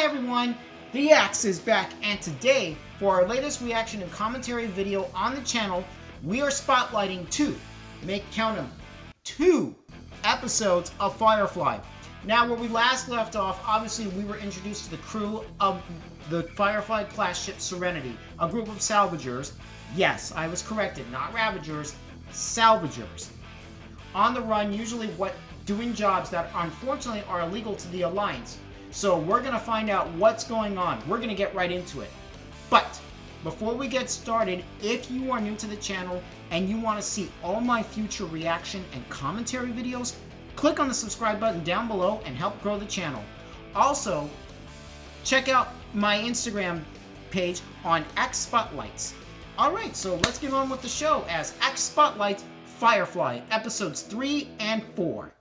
Hi everyone, the Axe is back, and today, for our latest reaction and commentary video on the channel, we are spotlighting count them, two episodes of Firefly. Now, where we last left off, obviously we were introduced to the crew of the Firefly class ship Serenity, a group of salvagers. Yes, I was corrected, not ravagers, salvagers. On the run, usually doing jobs that unfortunately are illegal to the Alliance. So we're going to find out what's going on. We're going to get right into it. But before we get started, if you are new to the channel and you want to see all my future reaction and commentary videos, click on the subscribe button down below and help grow the channel. Also, check out my Instagram page on X Spotlights. Alright, so let's get on with the show as X Spotlights Firefly, episodes 3 and 4.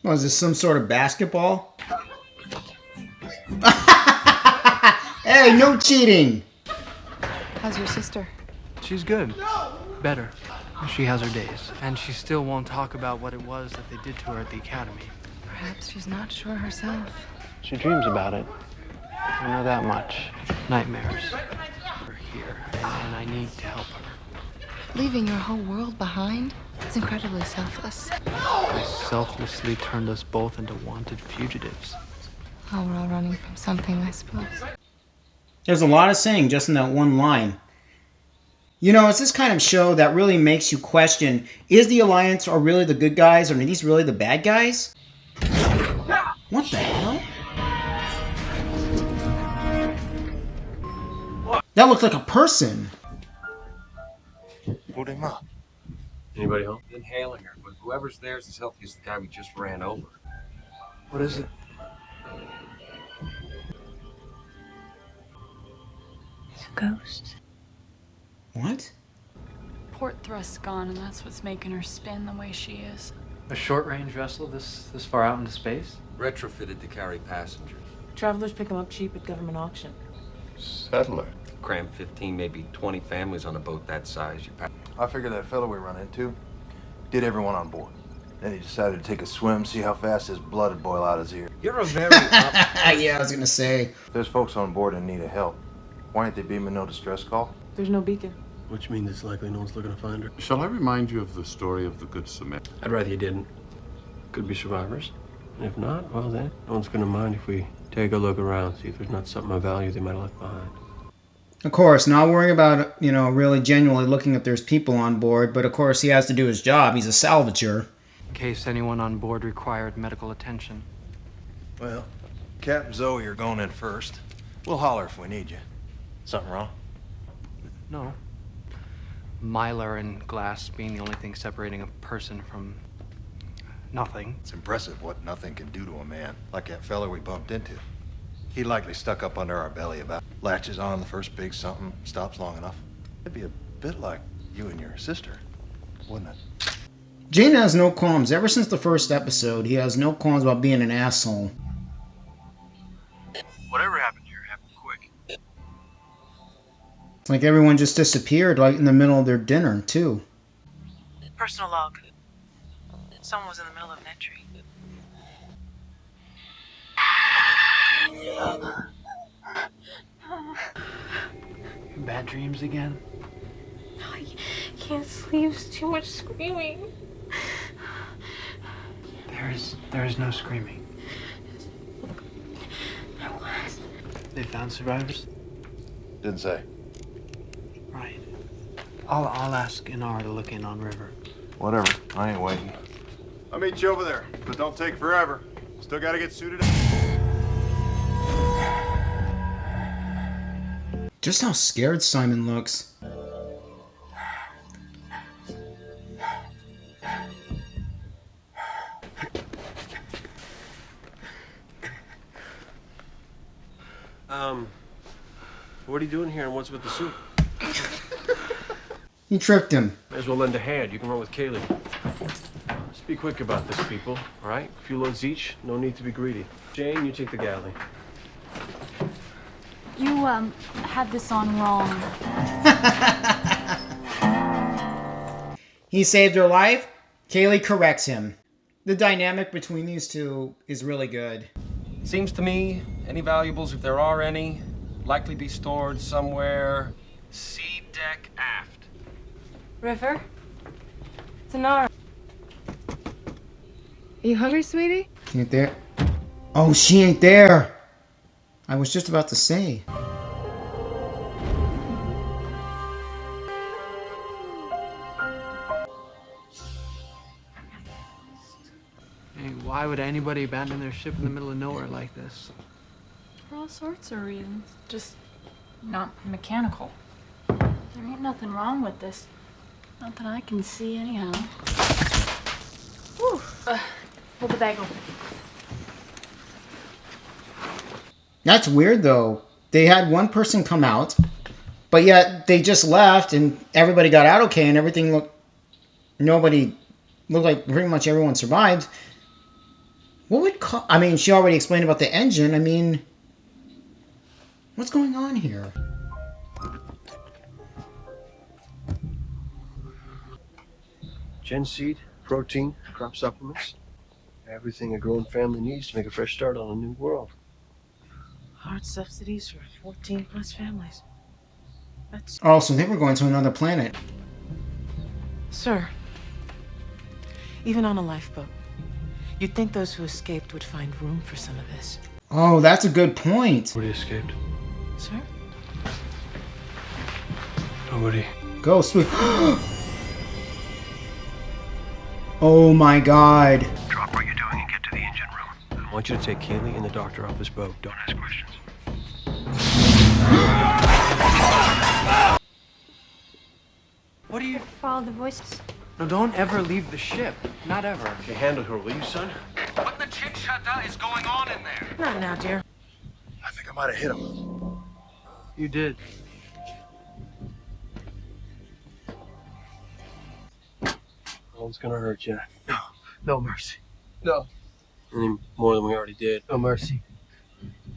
Oh, is this some sort of basketball? Hey, no cheating! How's your sister? She's good. Better. She has her days. And she still won't talk about what it was that they did to her at the academy. Perhaps she's not sure herself. She dreams about it. I know that much. Nightmares. We're here, and I need to help her. Leaving your whole world behind? It's incredibly selfless. I selflessly turned us both into wanted fugitives. Oh, we're all running from something, I suppose. There's a lot of saying just in that one line. You know, it's this kind of show that really makes you question, is the Alliance are really the good guys, or are these really the bad guys? What the hell? That looks like a person. Anybody home? Inhaling her, but whoever's there's is helping is the guy we just ran over. What is it? It's a ghost. What? Port thrust's gone, and that's what's making her spin the way she is. A short-range vessel this far out into space? Retrofitted to carry passengers. Travelers pick them up cheap at government auction. Settler. Cram 15, maybe 20 families on a boat that size. I figured that fellow we run into did everyone on board. Then he decided to take a swim, see how fast his blood would boil out his ear. You're a very Yeah, I was gonna say. If there's folks on board in need of help, why aren't they beaming no distress call? There's no beacon. Which means it's likely no one's looking to find her. Shall I remind you of the story of the Good Samaritan? I'd rather you didn't. Could be survivors. And if not, well then, no one's gonna mind if we take a look around, see if there's not something of value they might have left behind. Of course, not worrying about, really genuinely looking if there's people on board, but of course he has to do his job. He's a salvager. In case anyone on board required medical attention. Well, Cap and Zoe are going in first. We'll holler if we need you. Something wrong? No. Mylar and glass being the only thing separating a person from nothing. It's impressive what nothing can do to a man, like that fella we bumped into. He likely stuck up under our belly about latches on the first big something, stops long enough. It'd be a bit like you and your sister, wouldn't it? Jane has no qualms. Ever since the first episode, he has no qualms about being an asshole. Whatever happened here happened quick. It's like everyone just disappeared, like in the middle of their dinner, too. Personal log. Someone was in the middle of an entry. Bad dreams again? I can't sleep. It's too much screaming. There is no screaming. They found survivors? Didn't say. Right. I'll ask Inara to look in on River. Whatever, I ain't waiting. I'll meet you over there, but don't take forever. Still gotta get suited up. Just how scared Simon looks. What are you doing here and what's with the suit? He tricked him. May as well lend a hand. You can run with Kaylee. Just be quick about this, people, all right? A few loads each, no need to be greedy. Jane, you take the galley. You, had this on wrong. He saved her life. Kaylee corrects him. The dynamic between these two is really good. Seems to me, any valuables, if there are any, likely be stored somewhere C deck aft. River? It's an hour. Are you hungry, sweetie? She ain't there. Oh, she ain't there. I was just about to say. Hey, why would anybody abandon their ship in the middle of nowhere like this? For all sorts of reasons. Just not mechanical. There ain't nothing wrong with this. Not that I can see, anyhow. Whew. Hold the bag open. That's weird, though. They had one person come out, but yet they just left and everybody got out okay and everything looked... Nobody... Looked like pretty much everyone survived. What would... I mean, she already explained about the engine. I mean... What's going on here? Gen seed, protein, crop supplements. Everything a growing family needs to make a fresh start on a new world. Hard subsidies for 14 plus families. That's... Oh, so they were going to another planet. Sir, even on a lifeboat, you'd think those who escaped would find room for some of this. Oh, that's a good point. Nobody escaped. Sir? Nobody. Go, sweet. Oh my god. Drop what you're doing and get to the engine room. I want you to take Kaylee and the doctor off this boat. Don't ask questions. What are you... Follow the voices. No, don't ever leave the ship. Not ever. Okay, handle her, will you, son? What the chit-chatta is going on in there? Not now, dear. I think I might have hit him. You did. No one's gonna hurt you. No mercy. No. Any more than we already did. No mercy.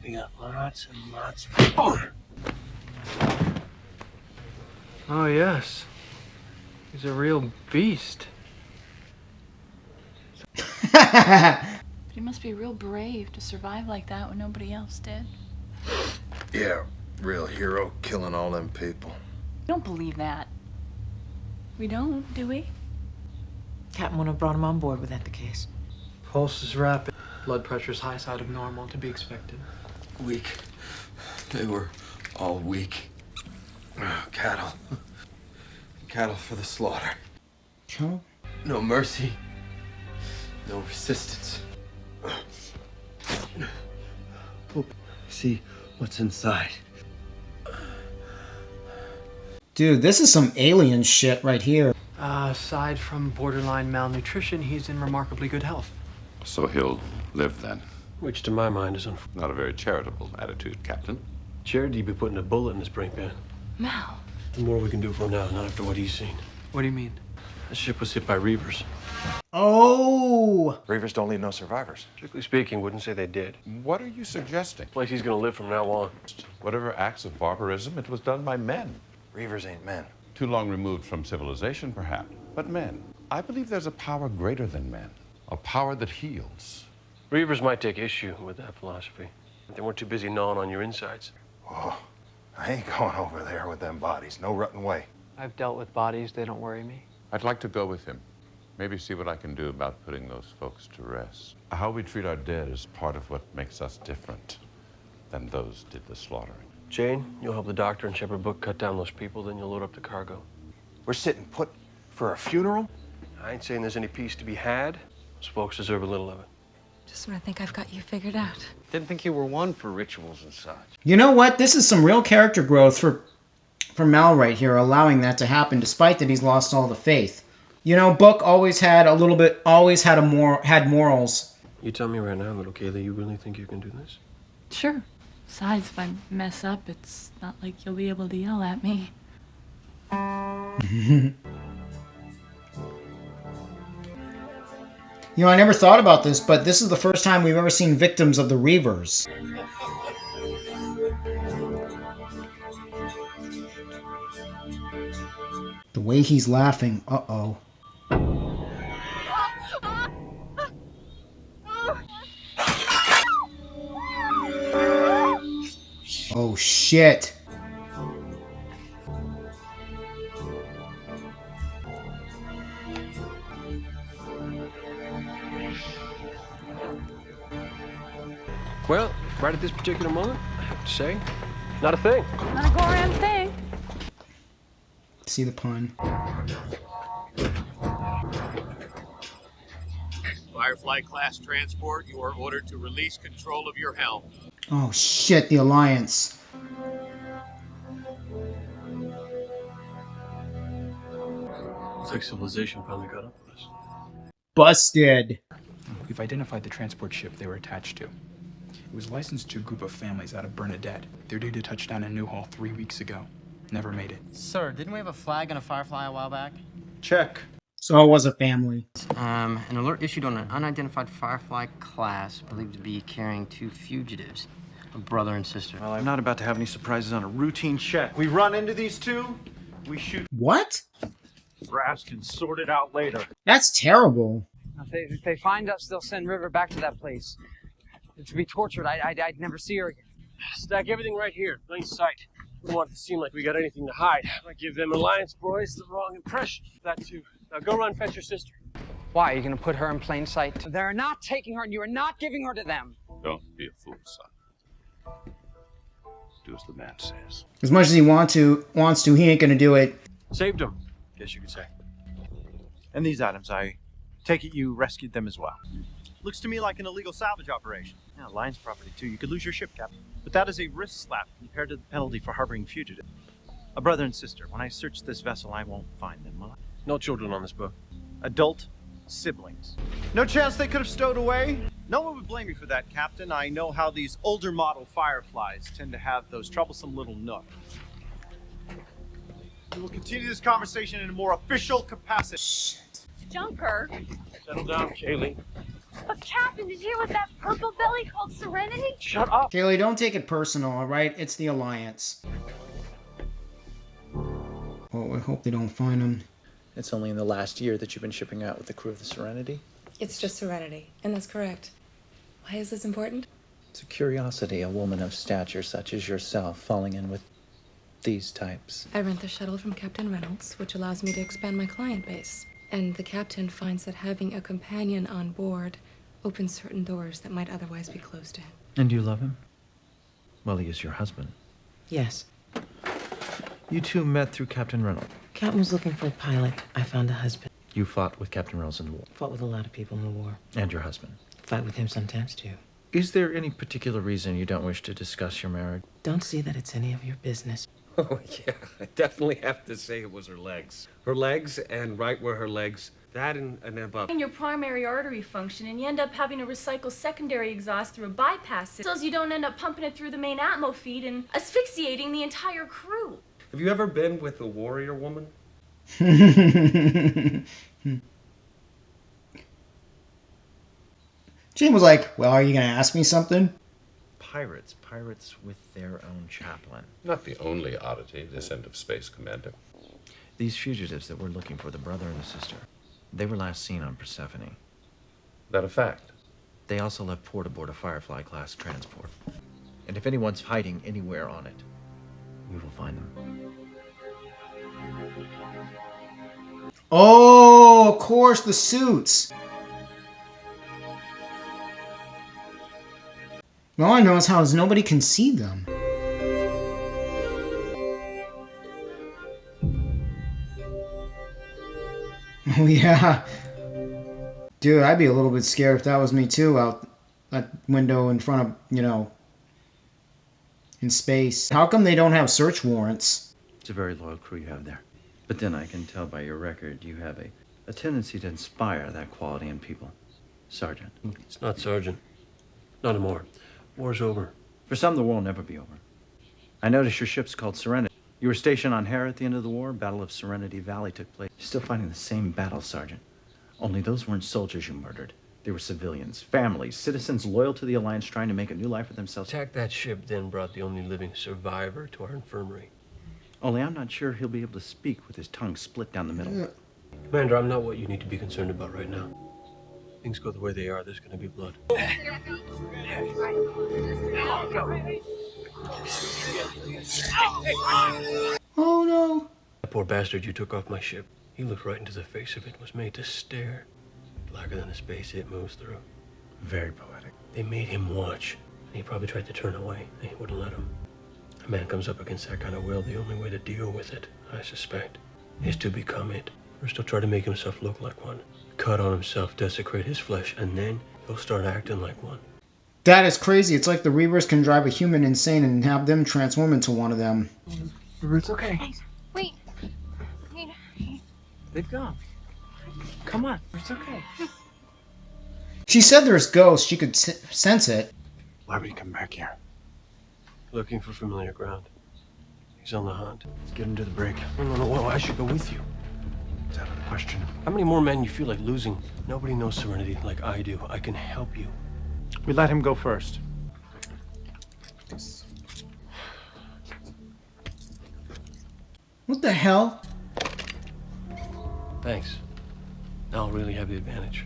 We got lots and lots more. Oh, yes. He's a real beast. You must be real brave to survive like that when nobody else did. Yeah, real hero killing all them people. We don't believe that. We don't, do we? Captain would have brought him on board with that the case. Pulse is rapid. Blood pressure's high side of normal, to be expected. Weak. They were all weak. Cattle. Cattle for the slaughter. Cattle? No mercy. No resistance. See what's inside. Dude, this is some alien shit right here. Aside from borderline malnutrition, he's in remarkably good health. So he'll live then. Which to my mind is Not a very charitable attitude, Captain. charity be putting a bullet in his brain pan. Mal. The more we can do for him now, not after what he's seen. What do you mean? The ship was hit by reavers. Oh! Reavers don't leave no survivors. Strictly speaking, wouldn't say they did. What are you suggesting? Place he's gonna live from now on. Whatever acts of barbarism, it was done by men. Reavers ain't men. Too long removed from civilization, perhaps, but men. I believe there's a power greater than men, a power that heals. Reavers might take issue with that philosophy. But they weren't too busy gnawing on your insides. Oh, I ain't going over there with them bodies. No rotten way. I've dealt with bodies, they don't worry me. I'd like to go with him. Maybe see what I can do about putting those folks to rest. How we treat our dead is part of what makes us different than those did the slaughtering. Jane, you'll help the doctor and Shepherd Book cut down those people, then you'll load up the cargo. We're sitting put for a funeral? I ain't saying there's any peace to be had. Those folks deserve a little of it. Just when I think I've got you figured out. Didn't think you were one for rituals and such. You know what? This is some real character growth for Mal right here, allowing that to happen, despite that he's lost all the faith. You know, Book always had had morals. You tell me right now, little Kaylee, you really think you can do this? Sure. Besides, if I mess up, it's not like you'll be able to yell at me. You know, I never thought about this, but this is the first time we've ever seen victims of the Reavers. The way he's laughing, uh-oh. shit. Well, right at this particular moment, I have to say, not a thing. Not a go-around thing. See the pun. Firefly class transport, you are ordered to release control of your helm. Oh shit, the Alliance. Looks like civilization finally got up with us. Busted. We've identified the transport ship they were attached to. It was licensed to a group of families out of Bernadette. They're due to touch down in Newhall 3 weeks ago. Never made it. Sir, didn't we have a flag on a Firefly a while back? Check. So it was a family. An alert issued on an unidentified Firefly class believed to be carrying 2 fugitives, a brother and sister. Well, I'm not about to have any surprises on a routine check. We run into these two, we shoot. What? Brass can sort it out later. That's terrible. If they find us, they'll send River back to that place. To be tortured. I'd never see her again. Stack everything right here, plain sight. We don't want it to seem like we got anything to hide. Might give them Alliance boys the wrong impression. That too. Now go run fetch your sister. Why? Are you going to put her in plain sight? They're not taking her, and you are not giving her to them. Don't be a fool, son. Do as the man says. As much as he wants to, he ain't gonna do it. Saved him, guess you could say. And these items, I take it you rescued them as well. Looks to me like an illegal salvage operation. Yeah, Alliance property too. You could lose your ship, Captain. But that is a wrist slap compared to the penalty for harboring fugitives. A brother and sister. When I search this vessel, I won't find them, will I? No children on this boat. Adult siblings. No chance they could have stowed away? No one would blame you for that, Captain. I know how these older model Fireflies tend to have those troublesome little nooks. We will continue this conversation in a more official capacity. Junker. Settle down, Kaylee. But Captain, did you hear what that purple belly called Serenity? Shut up. Kaylee, don't take it personal, alright? It's the Alliance. Oh, I hope they don't find him. It's only in the last year that you've been shipping out with the crew of the Serenity? It's just Serenity, and that's correct. Why is this important? It's a curiosity, a woman of stature such as yourself falling in with these types. I rent the shuttle from Captain Reynolds, which allows me to expand my client base. And the captain finds that having a companion on board opens certain doors that might otherwise be closed to him. And you love him? Well, he is your husband. Yes. You two met through Captain Reynolds. Captain was looking for a pilot. I found a husband. You fought with Captain Reynolds in the war. Fought with a lot of people in the war. And your husband. Fight with him sometimes, too. Is there any particular reason you don't wish to discuss your marriage? Don't see that it's any of your business. Oh, yeah. I definitely have to say it was her legs. Her legs, and right where her legs, that and above. In your primary artery function, and you end up having to recycle secondary exhaust through a bypass system, so you don't end up pumping it through the main atmo feed and asphyxiating the entire crew. Have you ever been with a warrior woman? Jim was like, well, are you gonna ask me something? Pirates with their own chaplain. Not the only oddity this end of space, Commander. These fugitives that we're looking for, the brother and the sister, they were last seen on Persephone. That a fact? They also left port aboard a Firefly class transport. And if anyone's hiding anywhere on it, we will find them. Oh, of course, the suits. All I know is how nobody can see them. Oh yeah. Dude, I'd be a little bit scared if that was me too, out that window in front of, you know, in space. How come they don't have search warrants? It's a very loyal crew you have there. But then I can tell by your record you have a tendency to inspire that quality in people. Sergeant. It's not Sergeant. Not anymore. War's over. For some, the war will never be over. I noticed your ship's called Serenity. You were stationed on Hera at the end of the war. Battle of Serenity Valley took place. You're still fighting the same battle, Sergeant. Only those weren't soldiers you murdered. They were civilians, families, citizens loyal to the Alliance trying to make a new life for themselves. Attack that ship then brought the only living survivor to our infirmary. Only I'm not sure he'll be able to speak with his tongue split down the middle. Commander, I'm not what you need to be concerned about right now. Things go the way they are, there's gonna be blood. Oh no. That poor bastard you took off my ship. He looked right into the face of it and was made to stare. Blacker than the space it moves through. Very poetic. They made him watch. He probably tried to turn away. They wouldn't let him. A man comes up against that kind of will, the only way to deal with it, I suspect, is to become it. Or still try to make himself look like one. Cut on himself, desecrate his flesh, and then he'll start acting like one. That is crazy. It's like the Reavers can drive a human insane and have them transform into one of them. It's okay. Wait. They've gone. Come on. It's okay. She said there's ghosts. She could sense it. Why would he come back here? Looking for familiar ground. He's on the hunt. Let's get him to the brig. No, I should go with you. It's out of the question. How many more men you feel like losing? Nobody knows Serenity like I do. I can help you. We let him go first. What the hell? Thanks. Now I'll really have the advantage.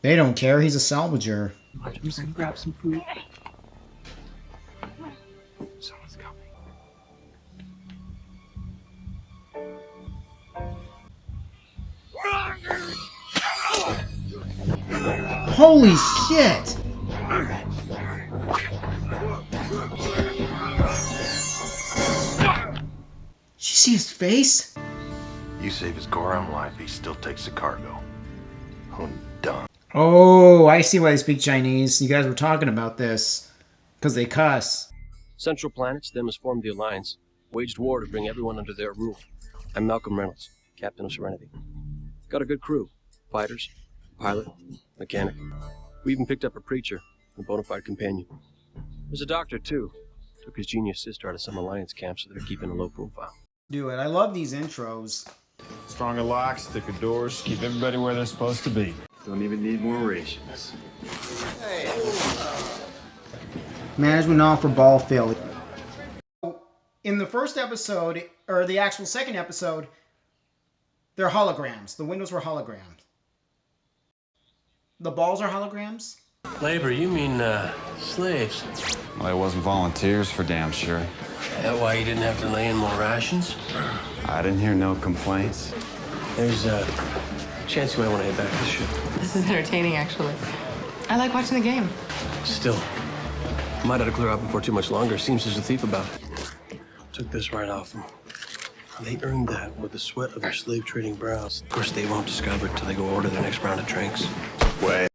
They don't care. He's a salvager. I'm just gonna grab some food. Someone's coming. Holy shit! Did you see his face? You save his Goram life, he still takes the cargo. Oh, dumb. Oh, I see why they speak Chinese. You guys were talking about this. Because they cuss. Central Planets, them has formed the Alliance. Waged war to bring everyone under their rule. I'm Malcolm Reynolds, Captain of Serenity. Got a good crew. Fighters, pilot, mechanic. We even picked up a preacher, a bona fide companion. There's a doctor, too. Took his genius sister out of some Alliance camp, so they're keeping a low profile. Do it. I love these intros. Stronger locks, thicker doors, keep everybody where they're supposed to be. Don't even need more rations. Management off for ball failure. In the first episode, or the actual second episode, they're holograms. The windows were holograms. The balls are holograms? Labor, you mean, slaves? Well, it wasn't volunteers for damn sure. That why you didn't have to lay in more rations? I didn't hear no complaints. There's a chance you might want to head back to the ship. This is entertaining, actually. I like watching the game. Still, might have to clear out before too much longer. Seems there's a thief about. Took this right off them. They earned that with the sweat of their slave trading brows. Of course, they won't discover it till they go order their next round of drinks. Wait.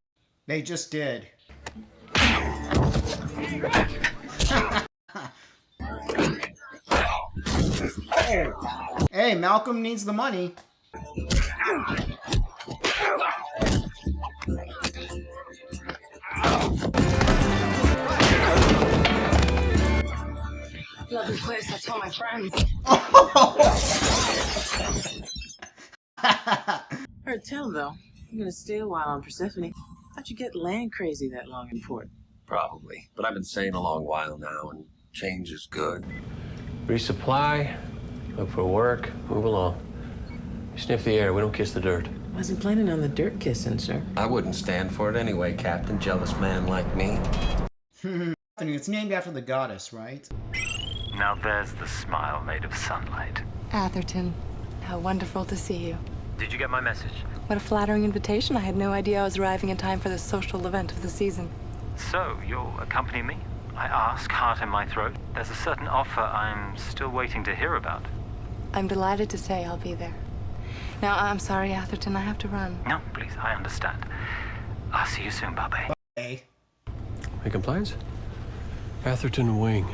They just did. Hey, Malcolm needs the money. Lovely place, I told my friends. Heard tell though, you're gonna stay a while on Persephone. How'd you get land crazy that long in port? Probably. But I've been saying a long while now, and change is good. Resupply, look for work, move along. Sniff the air, we don't kiss the dirt. Wasn't planning on the dirt kissing, sir. I wouldn't stand for it anyway, Captain. Jealous man like me. It's named after the goddess, right? Now there's the smile made of sunlight. Atherton, how wonderful to see you. Did you get my message? What a flattering invitation. I had no idea I was arriving in time for the social event of the season. So, you'll accompany me? I ask, heart in my throat. There's a certain offer I'm still waiting to hear about. I'm delighted to say I'll be there. Now, I'm sorry, Atherton, I have to run. No, please, I understand. I'll see you soon, Bobby. Hey. Any complaints? Atherton Wing.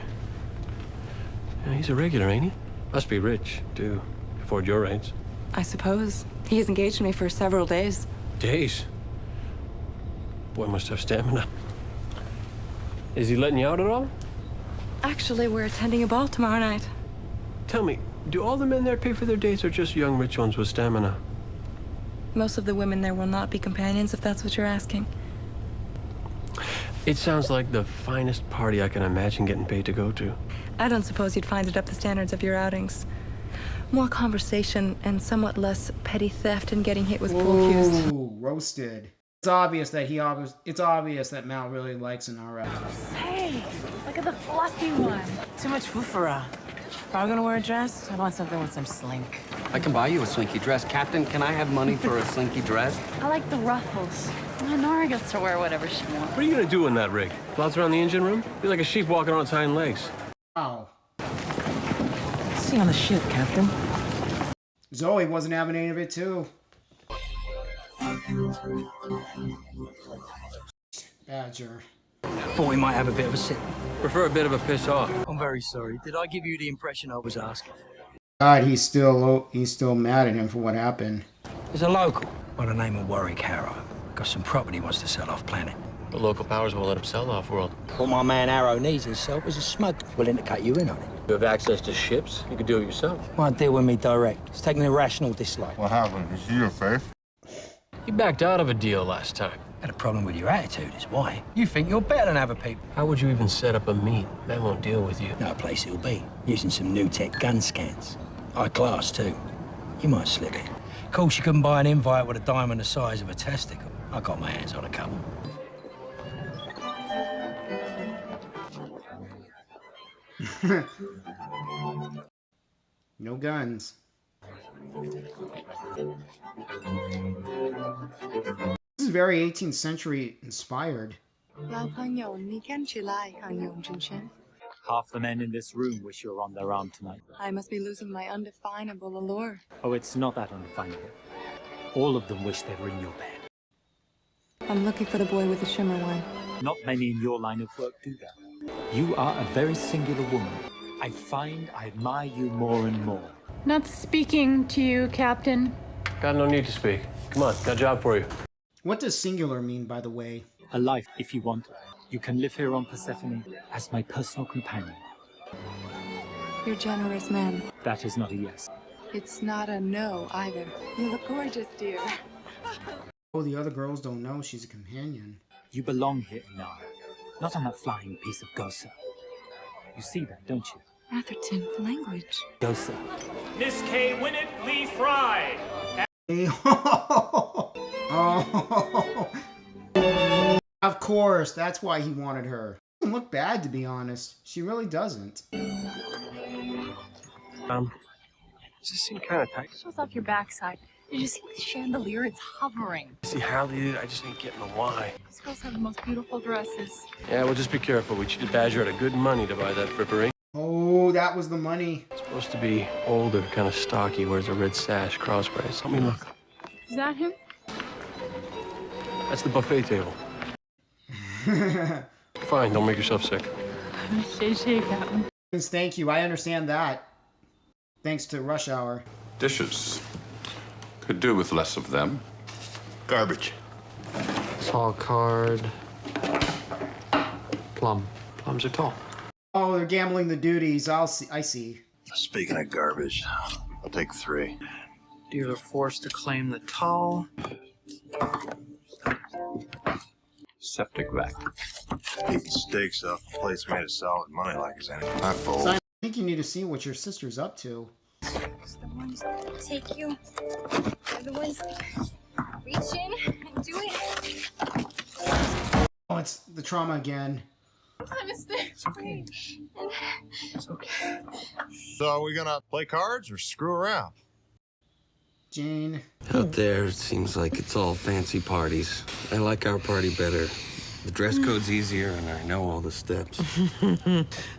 Yeah, he's a regular, ain't he? Must be rich, too. Afford your rates. I suppose. He has engaged me for several days. Days? Boy must have stamina. Is he letting you out at all? Actually, we're attending a ball tomorrow night. Tell me, do all the men there pay for their dates or just young rich ones with stamina? Most of the women there will not be companions, if that's what you're asking. It sounds like the finest party I can imagine getting paid to go to. I don't suppose you'd find it up the standards of your outings. More conversation and somewhat less petty theft and getting hit with pool cues. Ooh, roasted. It's obvious that it's obvious that Mal really likes Inara. Hey, look at the fluffy one. Too much fufara. If I'm gonna wear a dress, I want something with some slink. I can buy you a slinky dress. Captain, can I have money for a slinky dress? I like the ruffles. Nora gets to wear whatever she wants. What are you gonna do in that rig? Bounce around the engine room? You're like a sheep walking on its hind legs. Wow. See you on the ship, Captain. Zoe wasn't having any of it too. Badger. Thought we might have a bit of a sit. Prefer a bit of a piss off. I'm very sorry. Did I give you the impression I was asking? God, he's still mad at him for what happened. There's a local by the name of Warwick Harrow. Got some property he wants to sell off planet. The local powers won't let him sell off-world. What my man Harrow needs himself is a smuggler willing to cut you in on it. You have access to ships. You could do it yourself. Won't deal with me direct. It's taking an irrational dislike. What happened? You see your face? You backed out of a deal last time. Had a problem with your attitude is why. You think you're better than other people. How would you even set up a meet? Man won't deal with you. No place he'll be. Using some new tech gun scans. High class, too. You might slip it. Of course, you couldn't buy an invite with a diamond the size of a testicle. I got my hands on a couple. No guns. This is very 18th century inspired. Half the men in this room wish you were on their arm tonight. I must be losing my undefinable allure. Oh, it's not that undefinable. All of them wish they were in your bed. I'm looking for the boy with the shimmer one. Not many in your line of work do that. You are a very singular woman. I find I admire you more and more. Not speaking to you, Captain. Got no need to speak. Come on, got a job for you. What does singular mean, by the way? A life, if you want. You can live here on Persephone as my personal companion. You're generous, man. That is not a yes. It's not a no, either. You look gorgeous, dear. Oh, the other girls don't know she's a companion. You belong here, Inara. Not on that flying piece of Gosa. You see that, don't you? Atherton, language. Gosa. Miss K. Winnett Lee Fry. Oh. Of course, that's why he wanted her. Doesn't look bad, to be honest. She really doesn't. Does this seem kind of tight? Shows off your backside. Did you see the chandelier? It's hovering. See how they did it? I just ain't getting the why. These girls have the most beautiful dresses. Yeah, well, just be careful. We cheated Badger out of good money to buy that frippery. Oh, that was the money. It's supposed to be older, kind of stocky, wears a red sash, cross-brace. Let me look. Is that him? That's the buffet table. Fine, don't make yourself sick. Captain. Thank you, I understand that. Thanks to Rush Hour. Dishes. Could do with less of them. Garbage. Tall card. Plum. Plums are tall. Oh, they're gambling the duties. I see. Speaking of garbage, I'll take 3. Dealer forced to claim the tall. Septic vac. Eating steaks off the place made of solid money like his anything. I fold. So I think you need to see what your sister's up to. It's the ones that take you. They're the ones that reach in and do it. Oh, it's the trauma again. I missed it. It's okay. It's okay. So are we gonna play cards or screw around? Jane. Out there, it seems like it's all fancy parties. I like our party better. The dress code's easier, and I know all the steps.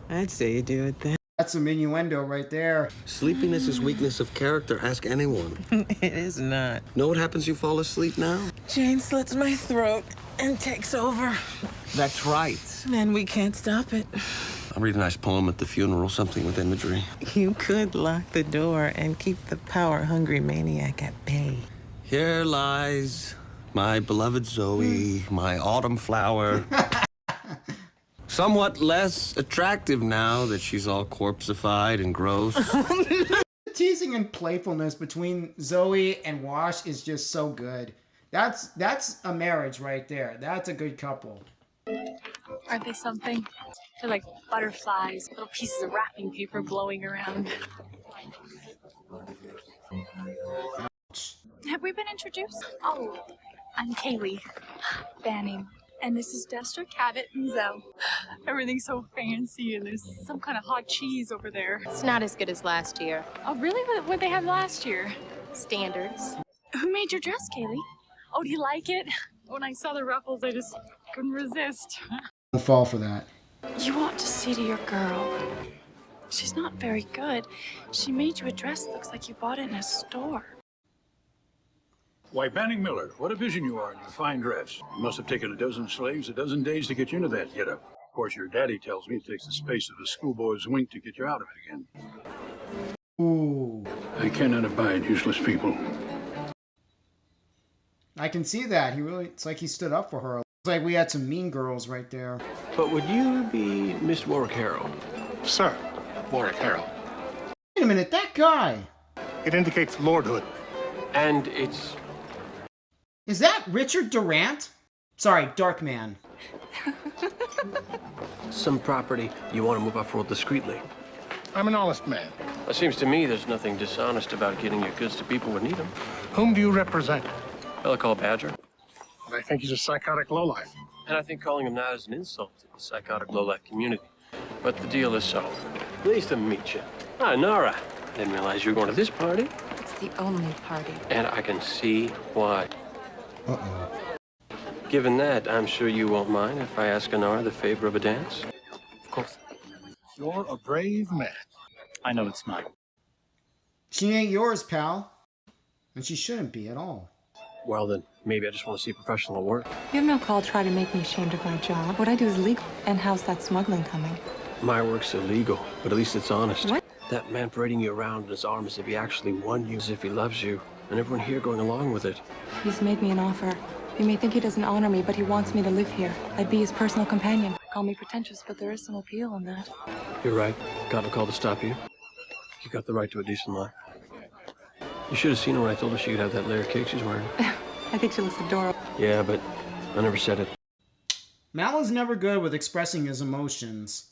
I'd say you do it then. That's some innuendo right there. Sleepiness is weakness of character. Ask anyone. It is not. Know what happens you fall asleep now? Jane slits my throat and takes over. That's right. And we can't stop it. I'll read a nice poem at the funeral, something with imagery. You could lock the door and keep the power-hungry maniac at bay. Here lies my beloved Zoe, my autumn flower. Somewhat less attractive now that she's all corpseified and gross. The teasing and playfulness between Zoe and Wash is just so good. That's a marriage right there. That's a good couple. Aren't they something? They're like butterflies, little pieces of wrapping paper blowing around. Ouch. Have we been introduced? Oh, I'm Kaylee Banning, and this is Dester, Cabot, and Zell. Everything's so fancy, and there's some kind of hot cheese over there. It's not as good as last year. Oh, really? What they have last year? Standards. Who made your dress, Kaylee? Oh, do you like it? When I saw the ruffles, I just couldn't resist. Don't fall for that. You ought to see to your girl. She's not very good. She made you a dress that looks like you bought it in a store. Why, Banning Miller, what a vision you are in your fine dress. You must have taken a dozen slaves a dozen days to get you into that getup. Of course, your daddy tells me it takes the space of a schoolboy's wink to get you out of it again. Ooh. I cannot abide useless people. I can see that. It's like he stood up for her. It's like we had some mean girls right there. But would you be Miss Warwick Harrow? Sir, Warwick Harrow. Wait a minute, that guy. It indicates lordhood. And it's... Is that Richard Durant? Sorry, Darkman. some property you want to move off road discreetly. I'm an honest man. It seems to me there's nothing dishonest about getting your goods to people who need them. Whom do you represent? A fella called Badger. I think he's a psychotic lowlife. And I think calling him that is an insult to the psychotic lowlife community. But the deal is so. Pleased to meet you. Ah, Nora. Didn't realize you were going to this party. It's the only party. And I can see why. Uh-oh. Given that, I'm sure you won't mind if I ask Nora the favor of a dance. Of course. You're a brave man. I know it's not. She ain't yours, pal. And she shouldn't be at all. Well, then, maybe I just want to see professional work. You have no call to try to make me ashamed of my job. What I do is legal. And how's that smuggling coming? My work's illegal, but at least it's honest. What? That man parading you around in his arm as if he actually won you, as if he loves you, and everyone here going along with it. He's made me an offer. You may think he doesn't honor me, but he wants me to live here. I'd be his personal companion. Call me pretentious, but there is some appeal in that. You're right. Got no call to stop you. You got the right to a decent life. You should have seen her when I told her she could have that layer of cake she's wearing. I think she looks adorable. Yeah, but I never said it. Mal is never good with expressing his emotions.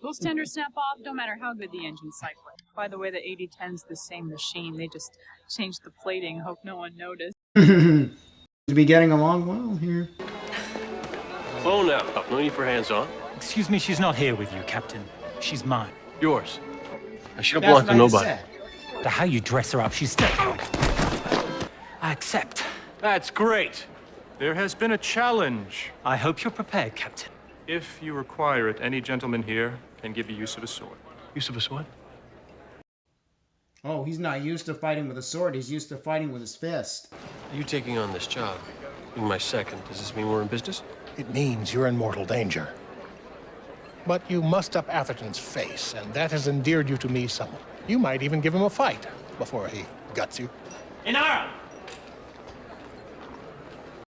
Those tenders snap off no matter how good the engine's cycling. By the way, the 8010's the same machine. They just changed the plating. Hope no one noticed. To be getting along well here. Oh, now. No need for hands-on. Excuse me, she's not here with you, Captain. She's mine. Yours. She don't belong to nobody. The how you dress her up, she's still... I accept. That's great. There has been a challenge. I hope you're prepared, Captain. If you require it, any gentleman here can give you use of a sword. Use of a sword? Oh, he's not used to fighting with a sword. He's used to fighting with his fist. You taking on this job, being my second, does this mean we're in business? It means you're in mortal danger. But you mussed up Atherton's face, and that has endeared you to me somewhat. You might even give him a fight before he guts you. Inara!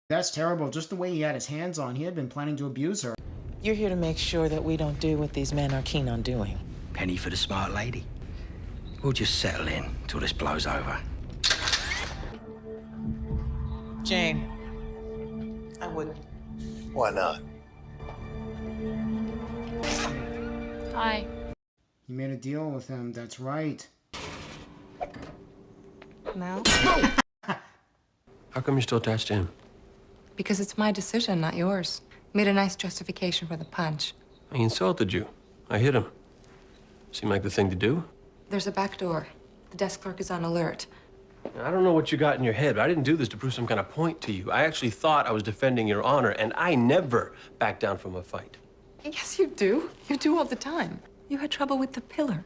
That's terrible. Just the way he had his hands on, he had been planning to abuse her. You're here to make sure that we don't do what these men are keen on doing. Penny for the smart lady. We'll just settle in till this blows over. Jane, I wouldn't. Why not? Hi. He made a deal with him. That's right. Mal? How come you're still attached to him? Because it's my decision, not yours. Made a nice justification for the punch. He insulted you. I hit him. Seemed like the thing to do. There's a back door. The desk clerk is on alert. I don't know what you got in your head, but I didn't do this to prove some kind of point to you. I actually thought I was defending your honor, and I never back down from a fight. Yes, you do. You do all the time. You had trouble with the pillar.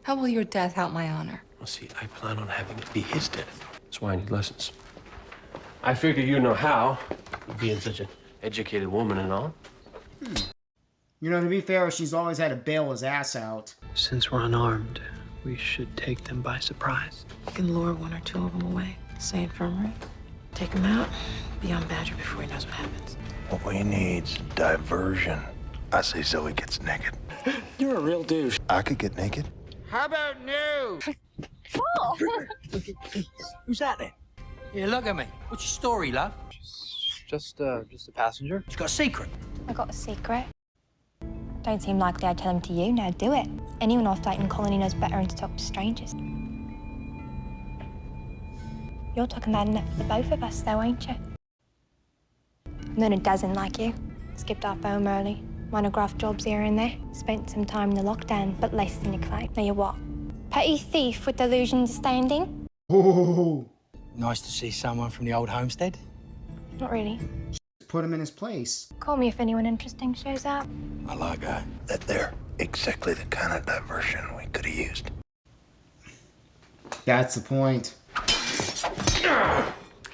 How will your death help my honor? Well, see, I plan on having to be his death. That's why I need lessons. I figure you know how, being such an educated woman and all. You know, to be fair, she's always had to bail his ass out. Since we're unarmed, we should take them by surprise. You can lure one or two of them away. Say infirmary. Take them out. Be on Badger before he knows what happens. What we need's diversion. I say Zoe gets naked. You're a real douche. I could get naked. How about no? Oh. Who's that then? Yeah, look at me. What's your story, love? Just a passenger. She's got a secret. I got a secret. Don't seem likely I'd tell him to you. Now do it. Anyone off Dayton Colony knows better than to talk to strangers. You're talking about enough for the both of us, though, ain't you? None doesn't like you. Skipped off home early. Monograph jobs here and there. Spent some time in the lockdown, but less than you claim. Now you what? Petty thief with delusions of standing? Oh. Nice to see someone from the old homestead. Not really. Put him in his place. Call me if anyone interesting shows up. I like that. They're exactly the kind of diversion we could have used. That's the point.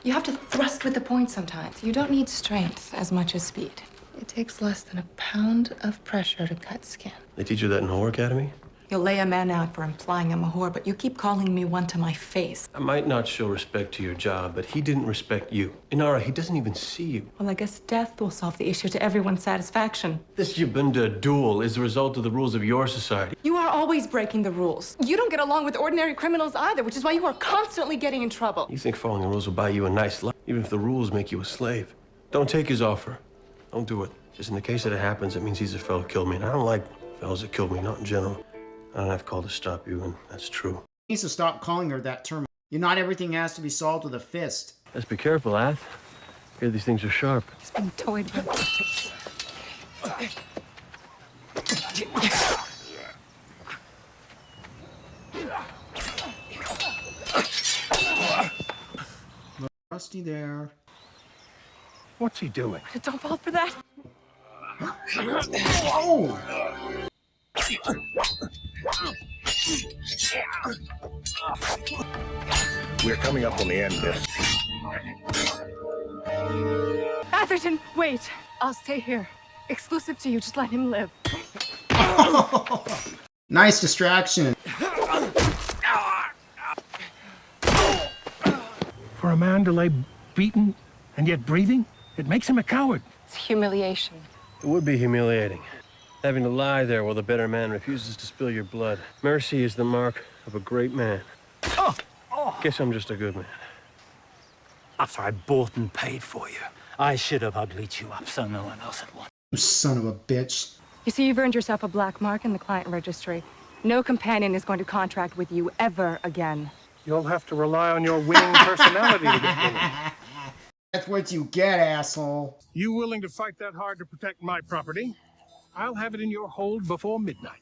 You have to thrust with the point sometimes. You don't need strength as much as speed. It takes less than a pound of pressure to cut skin. They teach you that in Whore Academy? You'll lay a man out for implying I'm a whore, but you keep calling me one to my face. I might not show respect to your job, but he didn't respect you. Inara, he doesn't even see you. Well, I guess death will solve the issue to everyone's satisfaction. This Jabunda duel is the result of the rules of your society. You are always breaking the rules. You don't get along with ordinary criminals either, which is why you are constantly getting in trouble. You think following the rules will buy you a nice life, even if the rules make you a slave. Don't take his offer. Don't do it. Just in the case that it happens, it means he's a fellow killed me. And I don't like fellows that killed me, not in general. I don't have call to stop you, and that's true. He needs to stop calling her that term. Not everything has to be solved with a fist. Let's be careful, Ath. Here, these things are sharp. He's being toyed with. Rusty there. What's he doing? Don't fall for that. Oh! We're coming up on the end of this. Atherton, wait. I'll stay here. Exclusive to you. Just let him live. Nice distraction. For a man to lay beaten and yet breathing, it makes him a coward. It's humiliation. It would be humiliating. Having to lie there while the better man refuses to spill your blood. Mercy is the mark of a great man. Oh! Guess I'm just a good man. After I bought and paid for you, I should have uglied you up so no one else had won. You son of a bitch. You see, you've earned yourself a black mark in the client registry. No companion is going to contract with you ever again. You'll have to rely on your winning personality to get winning. That's what you get, asshole. You willing to fight that hard to protect my property? I'll have it in your hold before midnight.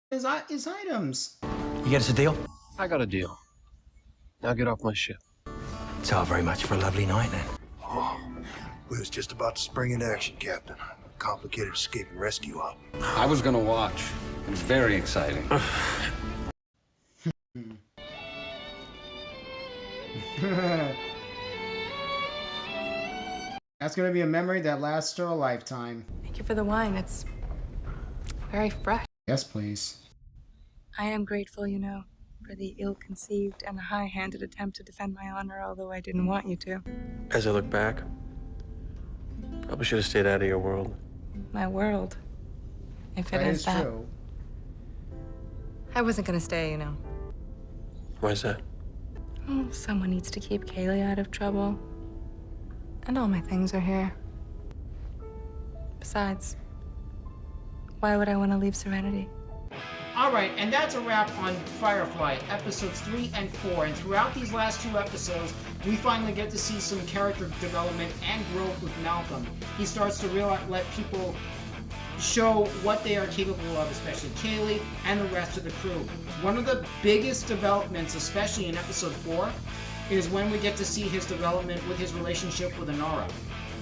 His items. You get us a deal? I got a deal. Now get off my ship. So very much for a lovely night, then. Oh, we was just about to spring into action, Captain. Complicated escape and rescue op. I was gonna watch. It was very exciting. That's gonna be a memory that lasts her a lifetime. Thank you for the wine. It's very fresh. Yes, please. I am grateful, you know, for the ill-conceived and high-handed attempt to defend my honor, although I didn't want you to. As I look back, probably should have stayed out of your world. My world. If it That is is that. true. I wasn't gonna stay, you know. Why is that? Oh, someone needs to keep Kaylee out of trouble. And all my things are here. Besides, why would I want to leave Serenity? Alright, and that's a wrap on Firefly, episodes 3 and 4. And throughout these last two episodes, we finally get to see some character development and growth with Malcolm. He starts to let people show what they are capable of, especially Kaylee and the rest of the crew. One of the biggest developments, especially in episode 4, is when we get to see his development with his relationship with Inara.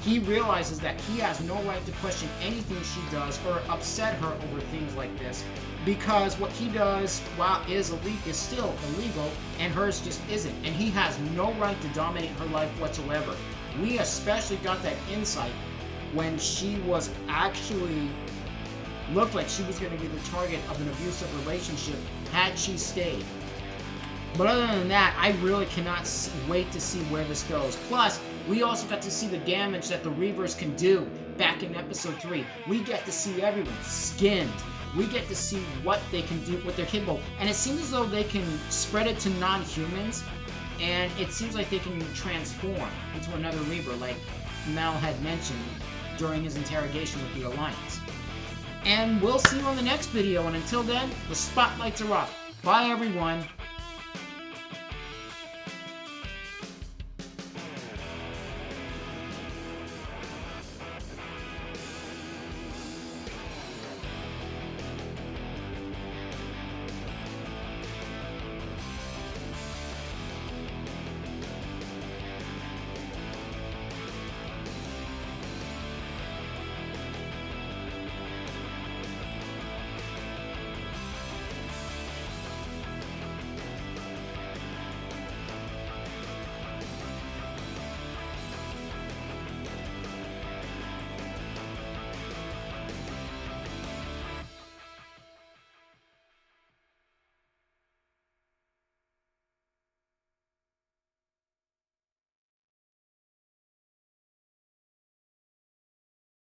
He realizes that he has no right to question anything she does or upset her over things like this, because what he does, while is still illegal, and hers just isn't, and he has no right to dominate her life whatsoever. We especially got that insight when she was actually looked like she was going to be the target of an abusive relationship had she stayed. But other than that, I really cannot wait to see where this goes. Plus, we also got to see the damage that the Reavers can do back in episode 3. We get to see everyone skinned. We get to see what they can do, what they're capable. And it seems as though they can spread it to non-humans, and it seems like they can transform into another Reaver, like Mal had mentioned during his interrogation with the Alliance. And we'll see you on the next video, and until then, the spotlights are off. Bye everyone.